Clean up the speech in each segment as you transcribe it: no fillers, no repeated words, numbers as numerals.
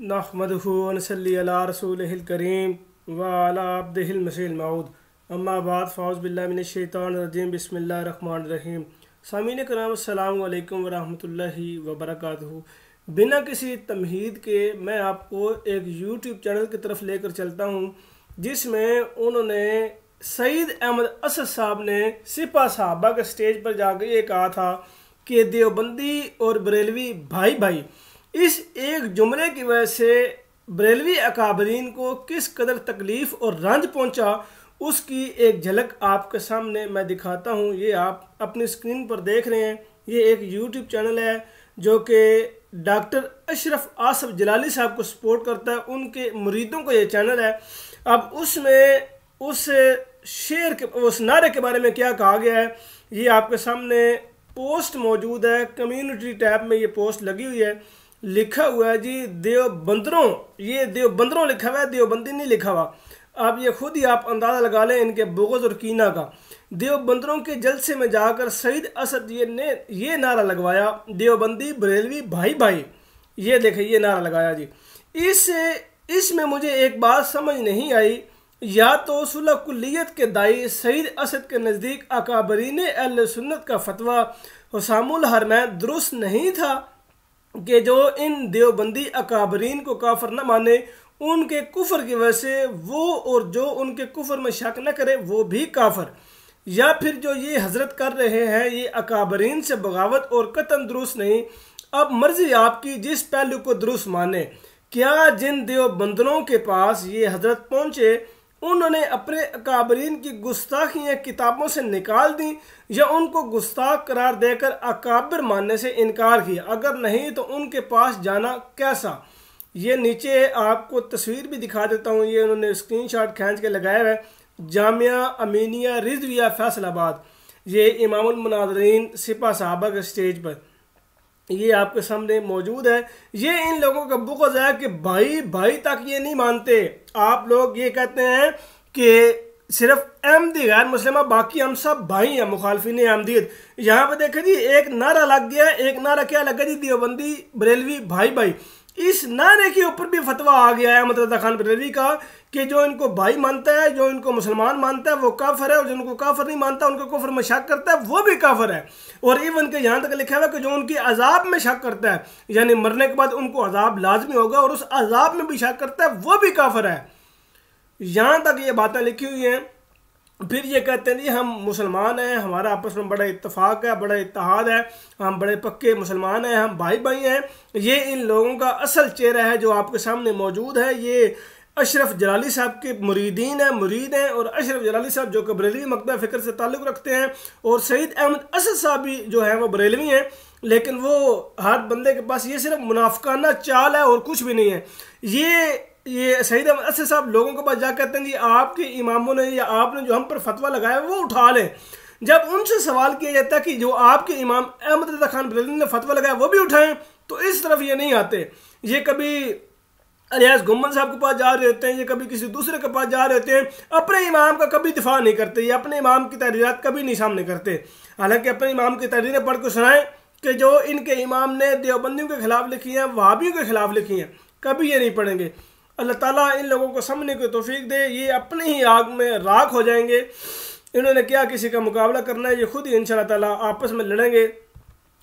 नहमदुहु व नसल्ली अला रसूलिहिल करीम व अला अब्दिहिल मसीहिल मऊद अम्मा बाद फ़ाउज़ बिल्लाहि मिनश शैतानिर रजीम बिस्मिल्लाहिर रहमानिर रहीम। सामीन कराम अस्सलामु अलैकुम व रहमतुल्लाहि व बरकातुहू। बिना किसी तमहीद के मैं आपको एक यूट्यूब चैनल की तरफ लेकर चलता हूँ जिसमें उन्होंने सईद अहमद असद साहब ने सिपा साहबा के स्टेज पर जाकर ये कहा था कि देवबंदी और बरेलवी भाई भाई। इस एक जुमले की वजह से बरेलवी अकाबरीन को किस कदर तकलीफ़ और रंज पहुंचा उसकी एक झलक आपके सामने मैं दिखाता हूं। ये आप अपनी स्क्रीन पर देख रहे हैं। ये एक यूट्यूब चैनल है जो कि डॉक्टर अशरफ आसफ जलाली साहब को सपोर्ट करता है, उनके मुरीदों का ये चैनल है। अब उसमें उस शेर के उस नारे के बारे में क्या कहा गया है ये आपके सामने पोस्ट मौजूद है। कम्युनिटी टैब में ये पोस्ट लगी हुई है। लिखा हुआ है जी देवबंदरों, ये देवबंदरों लिखा हुआ है, देवबंदी नहीं लिखा हुआ। अब ये खुद ही आप अंदाज़ा लगा लें इनके बुग़्ज़ और कीना का। देवबंदरों के जलसे में जाकर सईद असद ने ये नारा लगवाया, देवबंदी बरेलवी भाई भाई। ये देखें ये नारा लगाया जी। इसमें मुझे एक बात समझ नहीं आई, या तो सुलह कुल्लियत के दाई सईद असद के नज़दीक अकाबरीन अहले सुन्नत का फतवा हुसामुल हरमैन दुरुस्त नहीं था कि जो इन देवबंदी अकाबरीन को काफर न माने उनके कुफर की वजह से वो और जो उनके कुफर में शक न करे वो भी काफर, या फिर जो ये हजरत कर रहे हैं ये अकाबरीन से बगावत और कतन दुरुस्त नहीं। अब मर्जी आपकी जिस पहलू को दुरुस्त माने। क्या जिन देवबंदरों के पास ये हजरत पहुंचे उन्होंने अपने अकाबरीन की गुस्ताखियाँ किताबों से निकाल दी या उनको गुस्ताख करार देकर अकाबिर मानने से इनकार किया? अगर नहीं तो उनके पास जाना कैसा? ये नीचे आपको तस्वीर भी दिखा देता हूँ। ये उन्होंने स्क्रीनशॉट खींच के लगाया हुआ है। जामिया अमीनिया रिजविया फैसलाबाद, ये इमामुल मुनाज़रीन सिपा साहबा के स्टेज पर ये आपके सामने मौजूद है। ये इन लोगों का बुग़्ज़ है कि भाई भाई तक ये नहीं मानते। आप लोग ये कहते हैं कि सिर्फ अहमदी गैर मुस्लिम, बाकी हम सब भाई हैं मुखालफिन अहमदियत। यहाँ पे देखें जी एक नारा लग गया है। एक नारा क्या लगा जी, देवबंदी बरेलवी भाई भाई। इस नारे के ऊपर भी फतवा आ गया है अहमद रज़ा खान बरेलवी का कि जो इनको भाई मानता है, जो इनको मुसलमान मानता है वो काफिर है, और जो उनको काफिर नहीं मानता उनको कुफर में शक करता है वो भी काफिर है। और इवन के यहाँ तक लिखा हुआ कि जो उनकी अजाब में शक करता है यानी मरने के बाद उनको अजाब लाजमी होगा और उस अजाब में भी शक करता है वो भी काफिर है। यहाँ तक ये बातें लिखी हुई हैं। फिर ये कहते हैं जी हम मुसलमान हैं, हमारा आपस में बड़ा इत्तेफाक है, बड़ा इत्तेहाद है, हम बड़े पक्के मुसलमान हैं, हम भाई भाई हैं। ये इन लोगों का असल चेहरा है जो आपके सामने मौजूद है। ये अशरफ जलाली साहब के मुरीद हैं और अशरफ जलाली साहब जो कि बरेलवी मकतब फ़िक्र से ताल्लुक़ रखते हैं, और सईद अहमद असद साहब भी जो है वो बरेलवी हैं। लेकिन वो हर बंदे के पास ये सिर्फ मुनाफिकाना चाल है और कुछ भी नहीं है। ये सईद अहमद असद साहब लोगों के पास जा कहते हैं जी आपके इमामों ने या आपने जो हम पर फतवा लगाया वो उठा लें। जब उनसे सवाल किया जाता है कि जो आपके इमाम अहमद रज़ा खान बरेलवी ने फतवा लगाया वो भी उठाएं, तो इस तरफ ये नहीं आते। ये कभी अलियास गुम्मन साहब के पास जा रहे होते हैं, ये कभी किसी दूसरे के पास जा रहे होते हैं। अपने इमाम का कभी दिफा नहीं करते, ये अपने इमाम की तहरीरात कभी नहीं सामने करते। हालांकि अपने इमाम की तहरीरें पढ़ कर सुनाएं कि जो इनके इमाम ने देवबंदियों के खिलाफ लिखी हैं, वहाबियों के खिलाफ लिखी हैं, कभी ये नहीं पढ़ेंगे। अल्लाह ताला इन लोगों को समझने की तौफीक दे। ये अपने ही आग में राख हो जाएंगे। इन्होंने क्या किसी का मुकाबला करना है, ये खुद ही इंशाअल्लाह ताला आपस में लड़ेंगे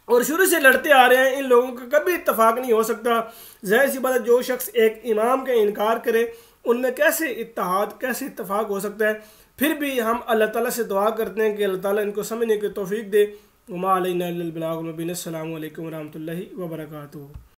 और शुरू से लड़ते आ रहे हैं। इन लोगों का कभी इत्तफाक नहीं हो सकता। ज़ाहिर सी बात है जो शख्स एक इमाम का इनकार करे उनमें कैसे इत्तेहाद कैसे इत्तफाक हो सकता है। फिर भी हम अल्लाह ताला से दुआ करते हैं कि अल्लाह ताला इनको समझने की तौफीक दे। वमा अलैना इल्लल बलाग। अस्सलामु अलैकुम व रहमतुल्लाहि व बरकातुहू।